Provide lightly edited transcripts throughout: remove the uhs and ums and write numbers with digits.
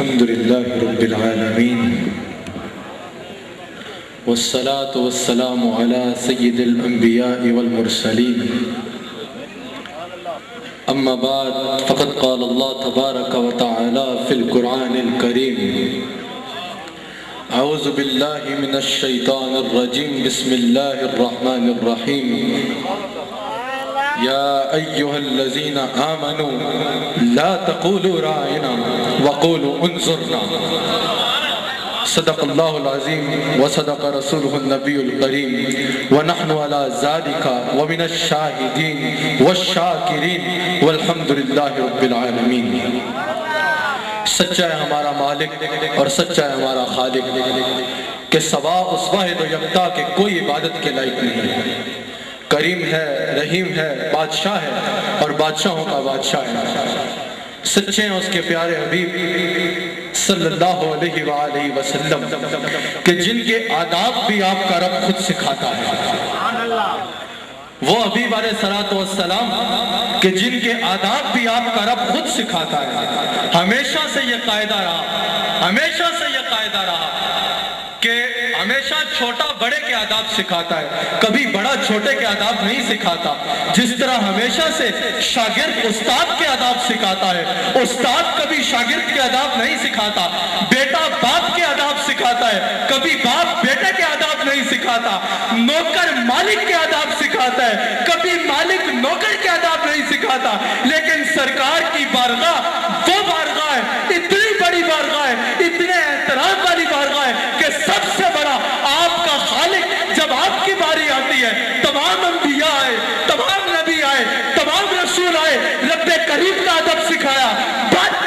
الحمد لله رب العالمين والصلاة والسلام على سيد الأنبياء والمرسلين أما بعد فقد قال الله تبارك وتعالى في القرآن الكريم أعوذ بالله من الشيطان الرجيم بسم الله الرحمن الرحيم يا أيها الذين آمنوا لا تقولوا راعنا وقولوا انظرنا صدق الله العظيم وصدق رسوله النبي الكريم ونحن على ذلك ومن الشاهدين والشاكرين والحمد لله رب العالمين۔ سچا ہے ہمارا مالک اور سچا ہے ہمارا خالق کہ سوا اس واحد و یکتا کے کوئی عبادت کے لائق نہیں ہے۔ کریم ہے، رحیم ہے، بادشاہ ہے اور بادشاہوں کا بادشاہ ہے۔ سچے ہیں اس کے پیارے حبیب صلی اللہ علیہ وآلہ وسلم کہ جن کے آداب بھی آپ کا رب خود سکھاتا ہے۔ وہ حبیب علیہ السلام کہ جن کے آداب بھی آپ کا رب خود سکھاتا ہے۔ ہمیشہ سے یہ قاعدہ رہا کہ ہمیشہ چھوٹا بڑے کے آداب سکھاتا ہے، کبھی بڑا چھوٹے کے آداب نہیں سکھاتا۔ جس طرح ہمیشہ سے شاگرد استاد کے آداب سکھاتا ہے، استاد کبھی شاگرد کے آداب نہیں سکھاتا۔ بیٹا باپ کے آداب سکھاتا ہے، کبھی باپ بیٹے کے آداب نہیں سکھاتا۔ نوکر مالک کے آداب سکھاتا ہے، کبھی مالک نوکر کے آداب نہیں سکھاتا۔ لیکن سرکار کی بارگاہ وہ بارگاہ ہے، اتنی بڑی بارگاہ ہے، اتنے احترام والی بارگاہ ہے کہ سب سے بڑا آپ کا خالق جب آپ کی باری آتی ہے، تمام انبیاء آئے، تمام نبی آئے، تمام رسول آئے، رب کریم کا ادب سکھایا،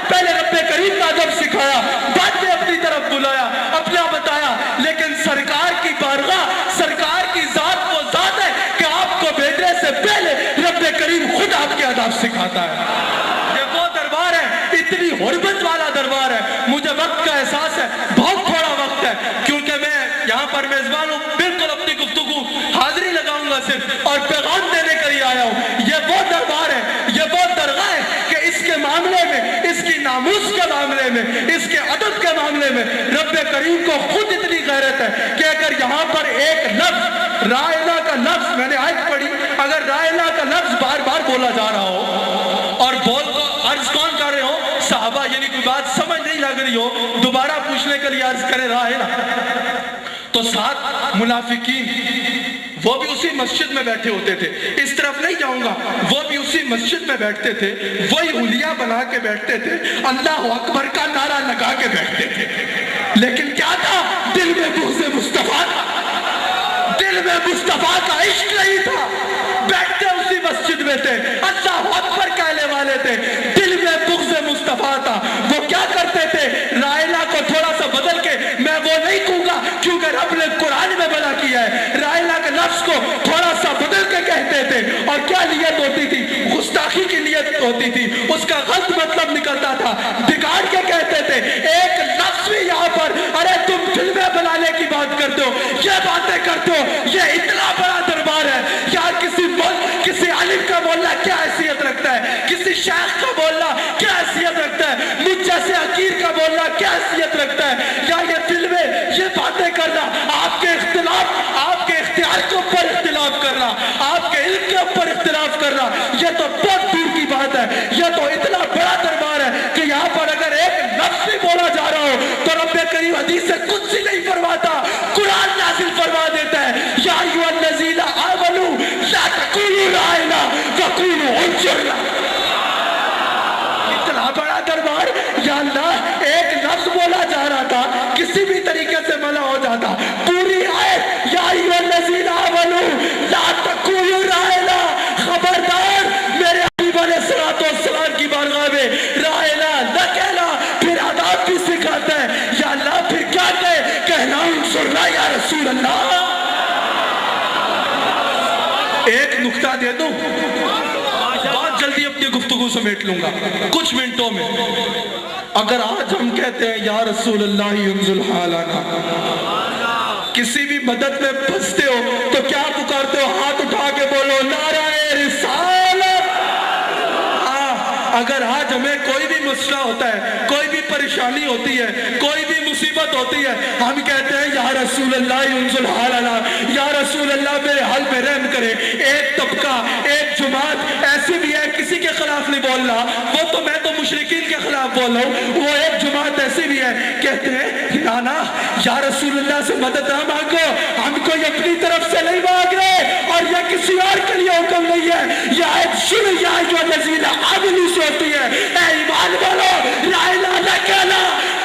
پہلے رب کریم کا ادب سکھایا، بعد میں اپنی طرف بلایا، اپنا بتایا۔ لیکن سرکار کی بارگاہ، سرکار کی ذات وہ ذات ہے کہ آپ کو بھیجنے سے پہلے رب کریم خود آپ کے ادب سکھاتا ہے۔ یہ وہ دربار ہے، اتنی حرمت والا دربار ہے۔ مجھے وقت کا احساس ہے، بہت تھوڑا وقت ہے کیونکہ میں یہاں پر میزبان ہوں، بالکل اپنی گفتگو حاضری لگاؤں گا صرف اور پیغام دینے کے لیے آیا ہوں۔ یہ وہ دربار ہے، یہ وہ درگاہ ہے کہ اس کے معاملے میں، اس کی ناموس کے معاملے میں، اس کے ادب کے معاملے میں رب کریم کو خود اتنی غیرت ہے کہ اگر یہاں پر ایک لفظ رائنا کا لفظ، میں نے آیت پڑھی، اگر رائنا کا لفظ بار بار بولا جا رہا ہو اور بول کو عرض کون کر رہے ہو؟ صحابہ، یعنی کوئی بات سمجھ نہیں لگ رہی ہو، دوبارہ پوچھنے کے لیے عرض کرے رائنا، تو ساتھ منافقین وہ بھی اسی مسجد میں بیٹھے ہوتے تھے۔ اس طرف نہیں جاؤں گا، وہ بھی اسی مسجد میں بیٹھتے تھے، وہی حلیہ بنا کے بیٹھتے تھے، اللہ اکبر کا نعرہ لگا کے بیٹھتے تھے۔ لیکن کیا تھا؟ دل میں بغض مصطفیٰ تھا، دل میں مصطفیٰ کا عشق نہیں تھا۔ بیٹھتے اسی مسجد میں تھے، اللہ اکبر کہنے والے تھے، دل میں بغض مصطفیٰ تھا۔ وہ کیا کرتے تھے؟ رائنا کو تھوڑا سا بدل کے، میں وہ نہیں کہوں گا کیونکہ رب نے قرآن میں منع کیا ہے، رائنا کے لفظ کو تھوڑا سا بدل کے کہتے تھے۔ اور کیا نیت ہوتی تھی؟ گستاخی کی نیت ہوتی تھی، اس کا غلط مطلب نکلتا تھا، بگاڑ کے کہتے تھے۔ ایک لفظ بھی یہاں پر، ارے تم فلمیں بنانے کی بات کرتے ہو، یہ باتیں کرتے ہو، یہ اتنا بڑا دربار ہے یار، کسی عالم کا بولنا کیا حیثیت رکھتا ہے، کسی شیخ کا بولنا کیا حیثیت رکھتا ہے، مجھ جیسے حقیر کا بولنا کیا حیثیت رکھتا ہے، یا یہ فلمیں، یہ باتیں کرنا، آپ کے اختلاف، آپ کے اختیار کے اوپر اختلاف کرنا، آپ کے علم کے اوپر اختلاف کرنا، یہ تو بہت دور کی بات ہے۔ یہ تو اتنا بڑا دربار ہے کہ یہاں پر اگر ایک لفظ بھی بولا جا رہا ہو تو رب کریم حدیث سے کچھ ہی نہیں فرماتا، قرآن نازل فرما دیتا ہے، یا ایھا الذین آمنوا لا تقولوا رائنا وقولوا انظرنا۔ اتنا بڑا دربار، یا اللہ ایک لفظ بولا جا رہا تھا، کسی بھی طریقے سے منع ہو جاتا، پوری آیت یا ایھا الذین آمنوا لا تقولوا رائنا، خبردار میرے حبیب علیہ السلام کی بارگاہ میں رائنا نہ کہنا، پھر آداب بھی سکھاتا ہے۔ یا اللہ پھر کیا کہے؟ کہنا انظرنا یا رسول اللہ۔ ایک نکتہ دے دوں، بہت جلدی اپنی گفتگو سمیٹ لوں گا کچھ منٹوں میں۔ اگر آج ہم کہتے ہیں یا رسول اللہ انزل حالنا، کسی بھی مدد میں پھنستے ہو تو کیا پکارتے ہو؟ ہاتھ اٹھا کے بولو نعرہ رسالت۔ اگر آج ہمیں کوئی بھی مسئلہ ہوتا ہے, کوئی بھی پریشانی ہوتی ہے, کوئی بھی مصیبت ہوتی ہے, ہم کہتے ہیں یا رسول اللہ انزل حالنا, یا رسول اللہ میرے حال پہ رحم کرے. ایک طبقہ, ایک جماعت ایسی بھی ہے, کسی کے خلاف نہیں بول رہا, وہ تو میں تو مشرکین کے خلاف بول رہا ہوں, وہ ایک جماعت ایسی بھی ہے کہتے ہیں نانا یا رسول اللہ سے مدد نہ مانگو, ہم کو یہ اپنی طرف سے نہیں مانگ رہے اور یہ کسی اور کے لیے حکم نہیں ہے, یہ ایک شروع یا جو نزیلہ عدلی سے ہوتی ہے. اے ایمان والو, لا الہ الا کہنا,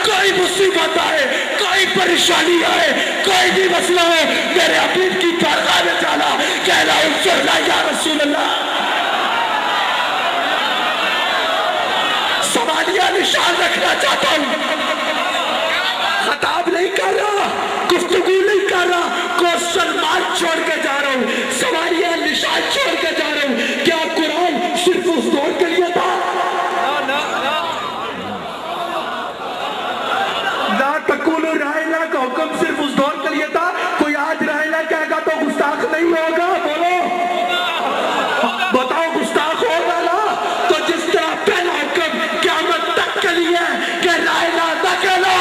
کوئی مصیبت آئے, کوئی پریشانی آئے, کوئی بھی مسئلہ ہو, میرے حبیب کی بارگاہ میں جانا, کہنا انصرنا یا رسول اللہ. سوالیہ نشان رکھنا چاہتا ہوں, خطاب نہیں کر رہا, گفتگو نہیں کر رہا, کوشچن مارک چھوڑ کے جا رہا ہوں, سوالیہ نشان چھوڑ کے جا رہا ہوں. کیا قرآن صرف اس دور کے لیے تھا؟ لا تقولوا رائنا کا حکم صرف اس دور کے لیے تھا؟ کوئی آج رائنا کہے گا تو گستاخ نہیں ہوگا؟ بولو, بتاؤ گستاخ ہوگا نا؟ تو جس طرح پہلا حکم قیامت تک کے لیے کہ رائنا نہ کہنا,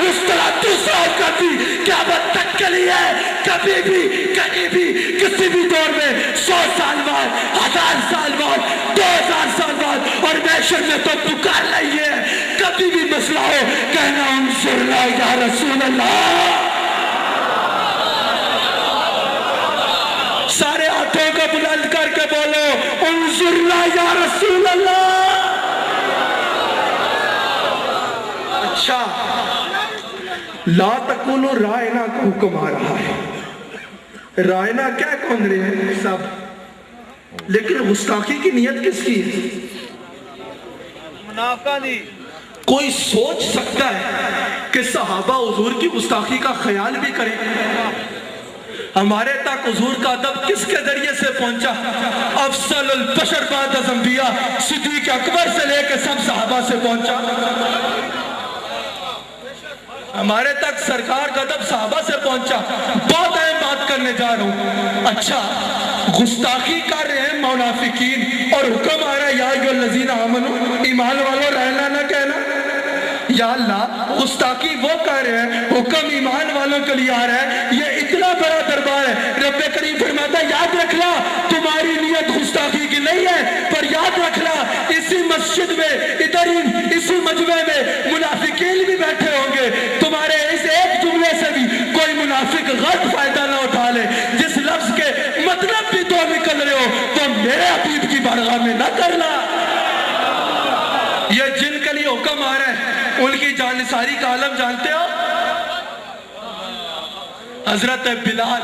اس طرح دوسرا حکم بھی قیامت تک کے لیے, کبھی بھی کہیں بھی کسی بھی دور میں, 100 سال بعد, 1000 سال بعد, 2000 سال بعد, اور محشر میں تو پکار نہیں ہے, کبھی بھی مسئلہ ہو کہنا انصرنا یا رسول اللہ. سارے ہاتھوں کو بلند کر کے بولو انصرنا یا رسول اللہ. اچھا, لا تقولوا رائنا کا حکم آ رہا ہے, رائنا کیا کون رہے ہیں سب, لیکن گستاخی کی نیت کس کی ہے؟ منافقہ نہیں. کوئی سوچ سکتا ہے کہ صحابہ حضور کی گستاخی کا خیال بھی کریں؟ ہمارے تک حضور کا ادب کس کے ذریعے سے پہنچا؟ افضل البشر بعد از انبیاء صدیق اکبر سے لے کے سب صحابہ سے پہنچا. ہمارے تک سرکار کا ادب صحابہ سے پہنچا. بہت اہم بات کرنے جا رہا ہوں. اچھا, گستاخی کر رہے ہیں منافقین اور حکم آ رہا ہے یا ایھا الذین آمنو, ایمان والوں رہنا نہ کہنا. یا اللہ, گستاخی وہ کر رہے ہیں, حکم ایمان والوں کے لیے آ رہا ہے. یہ اتنا بڑا دربار ہے, رب کریم فرماتا ہے یاد رکھنا تمہاری نیت گستاخی کی نہیں ہے, پر یاد رکھنا اسی مسجد میں, ادھر ہی اسی مجمع میں منافقین بھی بیٹھے ہوں گے. تمہارے اس ایک جملے سے بھی کوئی منافق غلط فائدہ نہ اٹھا لے. جس لفظ کے مطلب بھی تو نکل رہے ہو تو میرے حبیب کی بارگاہ میں نہ کرنا. یہ جن کے لیے حکم آ رہا ہے ان کی جانثاری کا عالم جانتے ہو؟ حضرت بلال,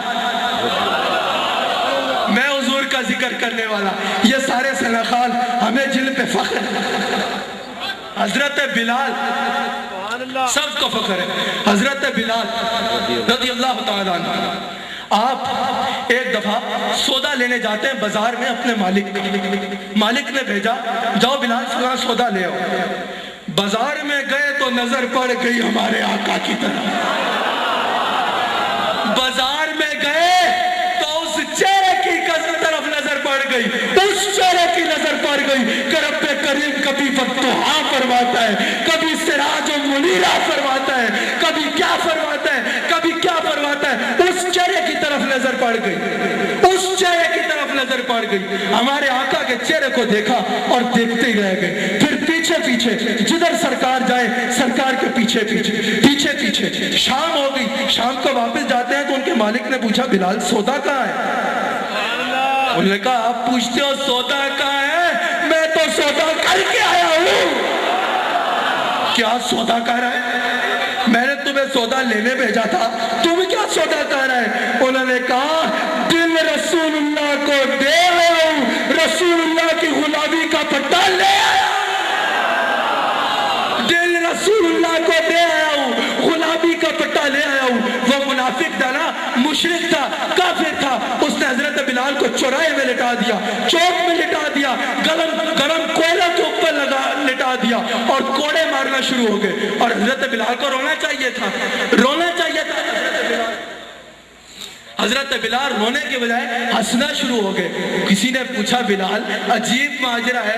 میں حضور کا ذکر کرنے والا, یہ سارے سنخال ہمیں جن پہ فخر ہے. حضرت بلال سب کو فخر ہے. حضرت بلال رضی اللہ تعالیٰ عنہ, آپ ایک دفعہ سودا لینے جاتے ہیں بازار میں اپنے مالک نے بھیجا جاؤ بلال فلاں سودا لے آؤ. بازار میں گئے تو نظر پڑ گئی ہمارے آقا کی طرف. بازار میں گئے تو اس چہرے کی طرف نظر پڑ گئی, اس چہرے کی نظر پڑ گئی کہ رب کریم کبھی فتوحا فرماتا ہے, کبھی سراج و منیرہ فرماتا ہے, کبھی کیا فرماتا ہے, کبھی کیا فرماتا ہے. اس چہرے کی طرف نظر پڑ گئی, اس چہرے کی طرف نظر پڑ گئی. ہمارے آقا کے چہرے کو دیکھا اور دیکھتے ہی رہ گئے. پھر پیچھے پیچھے جدھر سرکار جائے سرکار کے پیچھے پیچھے شام ہو گئی. شام کو واپس جاتے ہیں تو ان کے مالک نے پوچھا بلال سودا کہاں ہے؟ انہوں نے کہا آپ پوچھتے ہو سودا کہاں ہے, میں تو سودا کر کے آیا ہوں. کیا سودا کر رہا ہے؟ میں نے تمہیں سودا لینے بھیجا تھا, تم کیا سودا کر رہا ہے؟ انہوں نے کہا دل رسول اللہ کو دے آیا ہوں, رسول اللہ کی غلامی کا پٹا لے آیا. دل رسول اللہ کو دے آیا ہوں, غلامی کا پٹا لے آیا ہوں. وہ منافق تھا نا, مشرک تھا, کافر تھا, اس نے حضرت بلال کو چوراہے میں لٹا دیا, چوک میں لٹا دیا, گرم کوئلہ کے اوپر لٹا دیا اور کوڑے مارنا شروع ہو گئے. اور حضرت بلال کو رونا چاہیے تھا. حضرت بلال رونے کے بجائے ہنسنا شروع ہو گئے. کسی نے پوچھا بلال عجیب ماجرا ہے,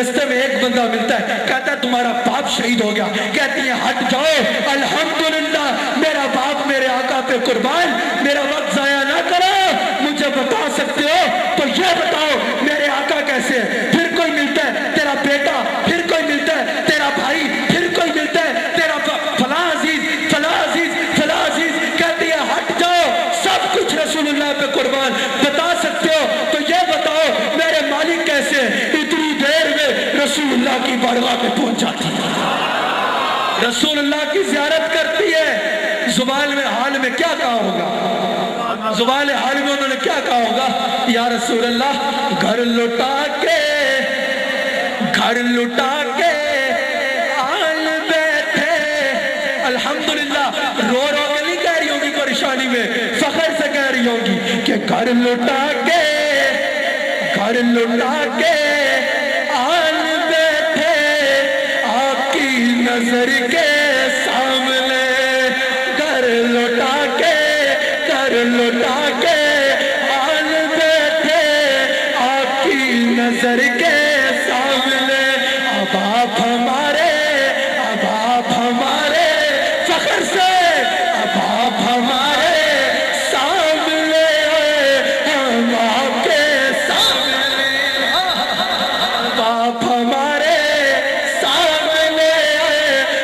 رستے میں ایک بندہ ملتا ہے, کہتا ہے تمہارا باپ شہید ہو گیا. کہتی ہے ہٹ جاؤ, الحمدللہ میرا باپ میرے آقا پہ قربان, میرا وقت ضائع نہ کرو. مجھے بتا سکتے ہو تو یہ بتاؤ میرے آقا کیسے ہے؟ پھر کوئی ملتا ہے تیرا بیٹا, پھر کوئی ملتا ہے تیرا بھائی, پھر کوئی ملتا ہے تیرا فلاں عزیز, فلاں عزیز, فلاں عزیز. کہتی ہے ہٹ جاؤ, سب کچھ رسول اللہ پہ قربان. بتا سکتے ہو تو یہ بتاؤ میرے مالک کیسے ہے؟ اتنی دیر میں رسول اللہ کی بارگاہ میں پہنچ جاتی ہے, رسول اللہ کی زیارت کرتی ہے. زبان میں حال میں کیا کہا ہوگا؟ زبان حال میں انہوں نے کیا کہا ہوگا؟ یا رسول اللہ گھر لٹا کے آل بیٹھے. الحمدللہ رو رو کے نہیں کہہ رہی ہوگی پریشانی میں, فخر سے کہہ رہی ہوگی کہ گھر لٹا کے آل بیٹھے آپ کی نظر کے سامنے. گھر لٹا کے آل بیٹھے آپ کی نظر کے سامنے. اب آپ ہمارے فخر سے, اب آپ ہمارے سامنے, ہم آپ کے سامنے, اب آپ ہمارے سامنے,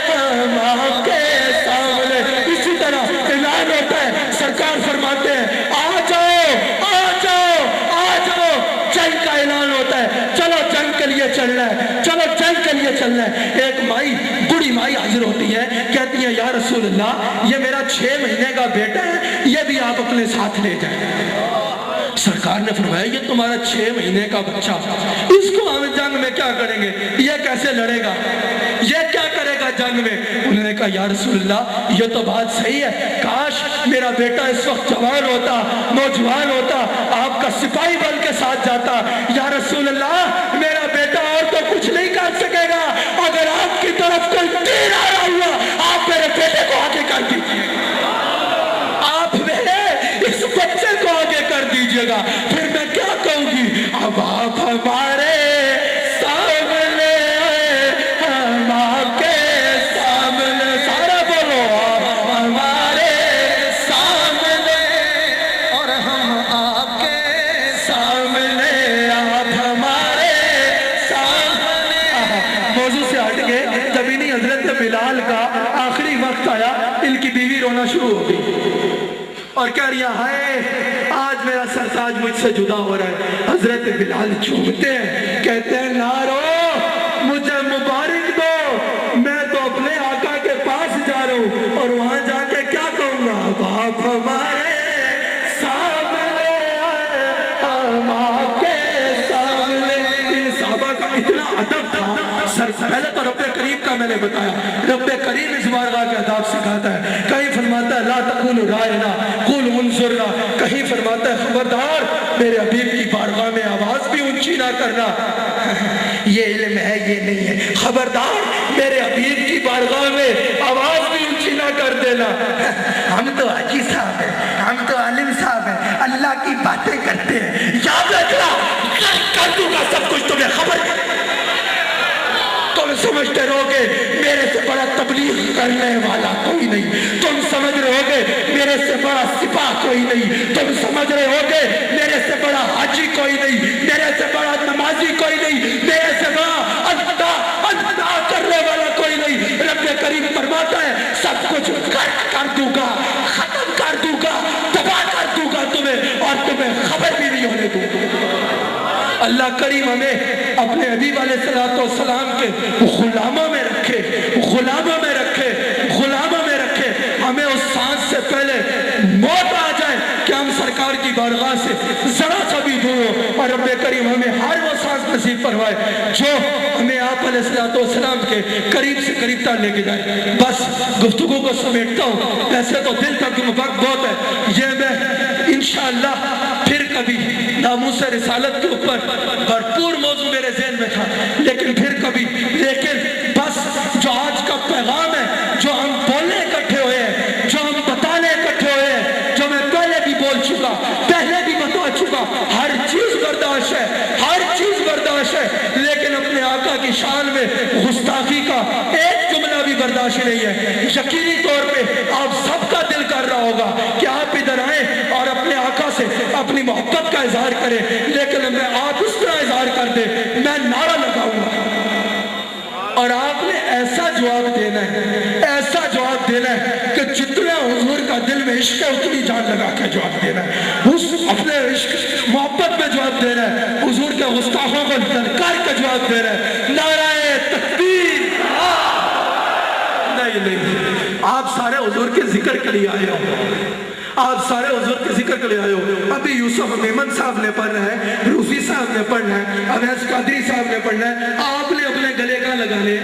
ہم آپ کے سامنے. اسی طرح اعلان ہوتا ہے, سرکار فرماتے ہیں آ جاؤ, جنگ کا اعلان ہوتا ہے, چلو جنگ کے لیے چلنا ہے. ایک مائی, بڑی مائی حاضر ہوتی ہے, کہتی ہے یا رسول اللہ یہ میرا 6 مہینے کا بیٹا ہے, یہ بھی آپ اپنے ساتھ لے جائیں. سرکار نے فرمایا یہ تمہارا 6 مہینے کا بچہ, اس کو ہم جنگ میں کیا کریں گے؟ یہ کیسے لڑے گا؟ یہ کیا کرے گا جنگ میں؟ انہوں نے کہا یا رسول اللہ یہ تو بات صحیح ہے, کاش میرا بیٹا اس وقت جوان ہوتا, نوجوان ہوتا, آپ کا سپاہی بن کے ساتھ جاتا. یا رسول اللہ میرا بیٹا اور تو کچھ نہیں کر سکے گا, اگر آپ کی طرف کوئی تیر آ رہا ہوا آپ میرے بیٹے کو آگے کر دیجیے, آپ میرے اس بچے کو آگے کر دیجیے گا. پھر میں کیا کہوں گی؟ اب آپ ہمارے سامنے, ہم آپ کے سامنے. سارا بولو آپ ہمارے سامنے اور ہم آپ کے سامنے, آپ ہمارے سامنے. موضوع سے ہٹ گئے, جب انہی حضرت بلال کا آخری وقت آیا, ان کی بیوی رونا شروع ہو گئی اور کہہ رہی ہے آج میرا سرتاج مجھ سے جدا ہو رہا ہے. حضرت بلال چومتے ہیں, کہتے ہیں نہ رو, مجھے مبارک دو, میں تو اپنے آقا کے پاس جا رہا ہوں اور وہاں جا کے کیا کہوں گا؟ باپ ہمارے سامنے, ہم آپ کے سامنے. ان صحابہ کا اتنا ادب تھا. پہلے تو رب کریم کا میں نے بتایا, رب کریم اس بارگاہ کے اداب سکھاتا ہے. کہیں فرماتا ہے لا تقولوا رائنا قولوا انظرنا, کہیں فرماتا ہے خبردار میرے حبیب کی بارگاہ میں آواز بھی اونچی نہ کرنا. یہ علم ہے, یہ نہیں ہے. خبردار میرے حبیب کی بارگاہ میں آواز بھی اونچی نہ کر دینا. ہم تو حاجی صاحب ہیں, ہم تو عالم صاحب ہیں, اللہ کی باتیں کرتے ہیں, یاد رکھنا کر دوں گا سب کچھ, تمہیں خبر ہے. تم سمجھتے رہو گے میرے سے بڑا تبلیغ کرنے والا کوئی نہیں, تم سمجھ رہے ہو گے میرے سے بڑا سپاہ کوئی نہیں, تم سمجھ رہے ہو گے میرے سے بڑا حاجی کوئی نہیں, میرے سے بڑا نمازی کوئی نہیں, میرے سے بڑا ادا کرنے والا کوئی نہیں. رب کریم فرماتا ہے سب کچھ کر دوں گا, ختم کر دوں گا, تباہ کر دوں گا تمہیں, اور تمہیں خبر بھی نہیں ہونے دوں گا. اللہ کریم ہمیں اپنے حبیب علیہ السلام کے غلاموں میں رکھے, غلاموں میں رکھے, غلاموں میں رکھے. ہمیں اس سانس سے پہلے موت آ جائے کہ ہم سرکار کی بارگاہ سے ذرا سا بھی دور ہو, اور رب کریم ہمیں ہر وہ سانس نصیب فرمائے جو ہمیں آپ علیہ السلام کے قریب سے قریب تک لے کے جائے. بس گفتگو کو سمیٹتا ہوں, ایسے تو دل تک وقت بہت ہے. یہ میں انشاءاللہ پھر کبھی ناموس رسالت کے اوپر بھرپور موضوع میرے ذہن میں تھا, لیکن پھر کبھی, لیکن بس جو آج کا پیغام ہے, جو ہم بولنے اکٹھے ہوئے ہیں, جو ہم بتانے اکٹھے ہوئے ہیں, جو میں پہلے بھی بول چکا, پہلے بھی بتا چکا, ہر چیز برداشت ہے, ہر چیز شان میں گستاخی کا ایک جملہ بھی برداشت نہیں ہے۔ یقینی طور پہ آپ سب کا دل کر رہا ہوگا کہ آپ ادھر آئیں اور اپنے آقا سے اپنی محبت کا اظہار کریں، لیکن میں آپ اس طرح اظہار کر دیں، میں نعرہ لگاؤں گا اور آپ نے ایسا جواب دینا ہے، ایسا جواب دینا ہے کہ جتنا حضور کا دل میں عشق ہے اتنی جان لگا کے جواب دینا ہے، اس اپنے عشق محبت میں جواب دینا ہے، حضور کے گستاخوں کو للکار کا جواب دینا ہے، نعرہ تکبیر۔ نہیں، آپ سارے حضور کے ذکر کے لیے آئے ہو، آپ سارے حضور کے ذکر کے لیے آئے ہو۔ ابھی یوسف میمن صاحب نے پڑھنا ہے، روفی صاحب نے پڑھنا ہے، اویس قادری صاحب نے پڑھنا ہے، آپ نے اپنے گلے کا لگانے،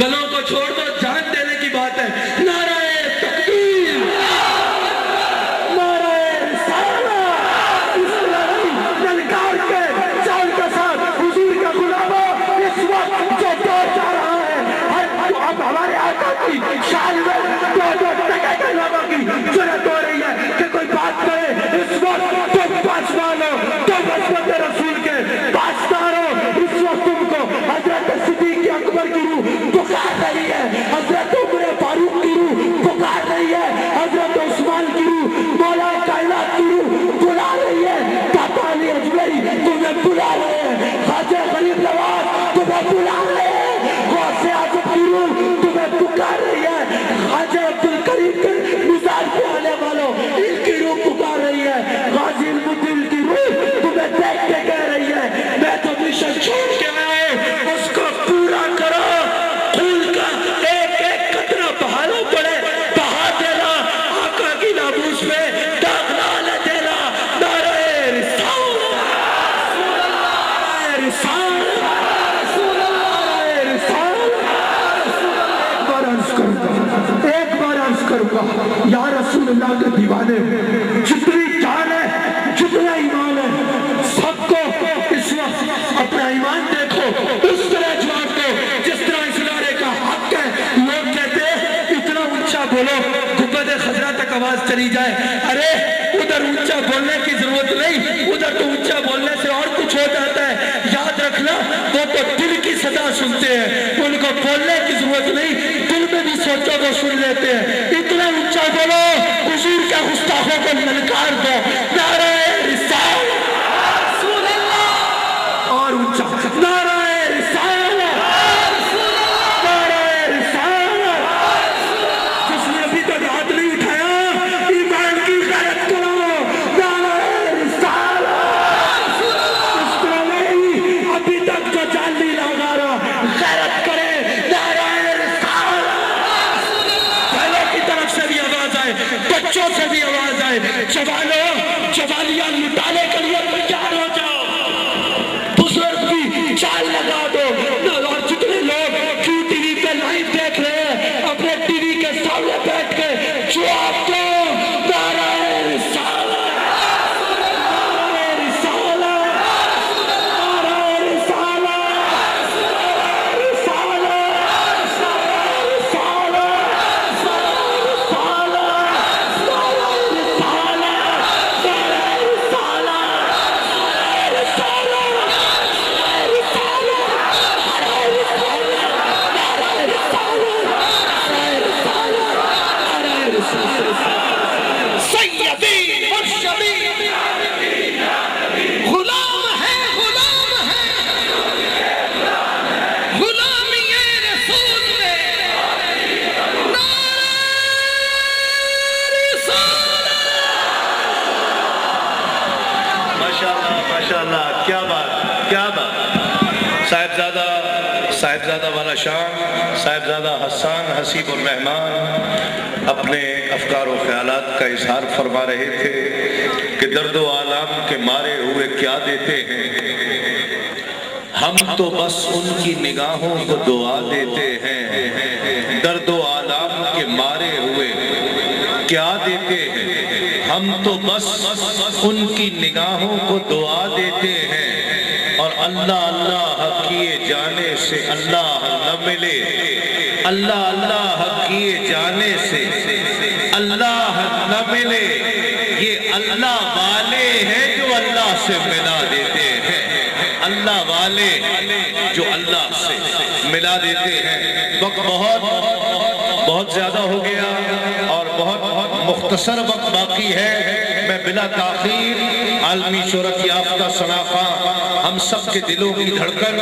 گلوں کو چھوڑ دو، جان دینے کی بات ہے۔ نعرہ تکبیر، نعرہ رسالت، اس لڑائی للکار کے چال کے ساتھ حضور کا غلامہ اس وقت جو دور جا رہا ہے، اب ہمارے آقا کی شان میں دو ٹکے کے لوگوں کی ضرورت ہو رہی ہے کہ کوئی بات کرے۔ اس وقت تم پاسبان ہو، تم عصمت رسول کے پاسدار ہو، اس وقت تم کو حضرت صدیق اکبر کی روح پکار رہی ہے، حضرت عمر فاروق کی روح پکار رہی ہے، حضرت عثمان کی روح، مولا کائنات کی روح بلا رہی ہے، داتا علی اجمیری تمہیں بلا رہے ہیں، خواجہ غریب نواز تمہیں بلا رہے ہیں، غوث اعظم کی روح تمہیں پکار رہی ہے، خواجہ عبدالکریم کے مزاج پہ آنے والوں ان کی روح پکار رہی ہے، غازی المدین کی روح تمہیں دیکھ کے کہہ رہی ہے میں تو مشن چھوڑ کے آیا ہوں، اس کو پورا کرو، خون کا ایک ایک قطرہ بہانا پڑے بہا دینا، آقا کی ناموس میں داغ نہ دینا۔ نعرہ رسالت، نعرہ رسالت، نعرہ رسالت۔ ایک بار عرض کروں گا یا رسول اللہ کے دیوانے، جتنی جان ہے جتنا ایمان ہے سب کو اس وقت اپنا ایمان دیکھو، اس طرح جواب دو جس طرح اس نعرے کا حق ہے۔ لوگ کہتے ہیں اتنا اونچا بولو گنبد خضرا تک آواز چلی جائے، ارے ادھر اونچا بولنے کی ضرورت نہیں، ادھر تو اونچا بولنے سے اور کچھ ہو جاتا ہے۔ یاد رکھنا وہ تو دل کی صدا سنتے ہیں، ان کو بولنے کی ضرورت نہیں، دل میں بھی سوچو وہ سن لیتے ہیں۔ اتنا اونچا بولو حضور کے گستاخوں کو للکار دو، نعرہ رسالت، رسول اللہ، اور اونچا نعرہ رسالت، نعرہ رسالت۔ جس نے ابھی تک ہاتھ نہیں اٹھایا ایمان کی غیرت کرو، نعرہ رسالت۔ اس طرح نہیں، ابھی تک جو جان نہیں لگا رہا غیرت کرے، نعرہ رسالت۔ پہلوں کی طرف سے بھی آواز آئے، بچوں سے بھی آواز آئے، جوانوں جوانیاں لٹانے کے لیے تیار ہو جاؤ، بزرگ کی چال لگا دو، اور جتنے لوگ کیوں ٹی وی پہ لائیو دیکھ رہے ہیں اپنے ٹی وی کے سامنے بیٹھ کے جواب دو، نعرہ رسالت، نعرہ رسالت، نعرہ رسالت، سیدی مرشدی غلام ہے، غلام ہے، غلامی رسول میں نعرہ رسالت۔ ماشاءاللہ ماشاءاللہ، کیا بات کیا بات۔ صاحبزادہ والا شان، صاحبزادہ حسان حسیب الرحمان اپنے افکار و خیالات کا اظہار فرما رہے تھے کہ درد و آلام کے مارے ہوئے کیا دیتے ہیں، ہم تو بس ان کی نگاہوں کو دعا دیتے ہیں، درد و آلام کے مارے ہوئے کیا دیتے ہیں، ہم تو بس ان کی نگاہوں کو دعا دیتے ہیں، اور اللہ اللہ کیے جانے سے اللہ نہ ملے، اللہ اللہ کیے جانے سے اللہ نہ ملے، یہ اللہ والے ہیں جو اللہ سے ملا دیتے ہیں، اللہ والے جو اللہ سے ملا دیتے ہیں. وقت بہت زیادہ ہو گیا اور بہت مختصر وقت باقی ہے. میں بلا تاخیر عالمی شہرت یافتہ ثنا خان ہم سب کے دلوں کی دھڑکن